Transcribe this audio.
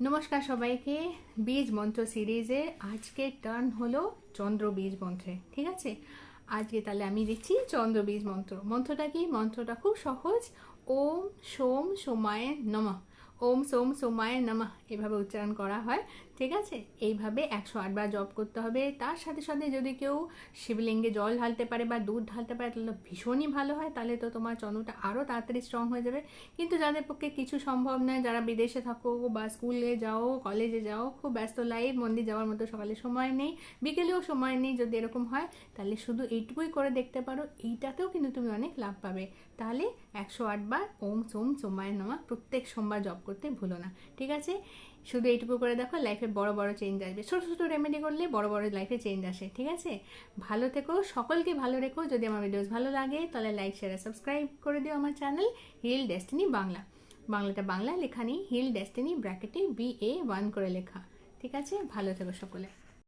নমস্কার সবাইকে। বীজ মন্ত্র সিরিজে আজকে টার্ন হলো চন্দ্র বীজ মন্ত্রে। ঠিক আছে, আজকে তাহলে আমি দিচ্ছি চন্দ্র বীজ মন্ত্র। মন্ত্রটা কি? মন্ত্রটা খুব সহজ। ওম সোম সোমায় নমঃ। ওম সোম সোমায় নমঃ এভাবে উচ্চারণ করা হয়। ঠিক আছে, এইভাবে 108 বার জপ করতে হবে। তার সাথে সাথে যদি কেউ শিবলিঙ্গে জল ঢালতে পারে বা দুধ ঢালতে পারে তাহলে ভীষণই ভালো হয়। তাহলে তো তোমার চন্দ্রটা আরও তাড়াতাড়ি স্ট্রং হয়ে যাবে। কিন্তু যাদের পক্ষে কিছু সম্ভব নয়, যারা বিদেশে থাকো বা স্কুলে যাও, কলেজে যাও, খুব ব্যস্ত লাইফ, মন্দির যাওয়ার মতো সকালে সময় নেই, বিকেলেও সময় নেই, যদি এরকম হয় তাহলে শুধু এইটুকুই করে দেখতে পারো। এইটাতেও কিন্তু তুমি অনেক লাভ পাবে। তাহলে 108 বার ওম সোম সোমায় নমঃ প্রত্যেক সোমবার জপ করতে ভুলো না। ঠিক আছে, শুধু এইটুকু করে দেখো, লাইফে বড় বড় চেঞ্জ আসবে। ছোটো ছোটো রেমেডি করলে বড় বড় লাইফে চেঞ্জ আসে। ঠিক আছে, ভালো থেকো, সকলকে ভালো রেখো। যদি আমার ভিডিওস ভালো লাগে তাহলে লাইক শেয়ার সাবস্ক্রাইব করে দিও আমার চ্যানেল হিল ডেস্টিনি বাংলা। বাংলাটা বাংলা লেখা নেই, হিল ডেস্টিনি ব্র্যাকেটে BA1 করে লেখা। ঠিক আছে, ভালো থেকো সকলে।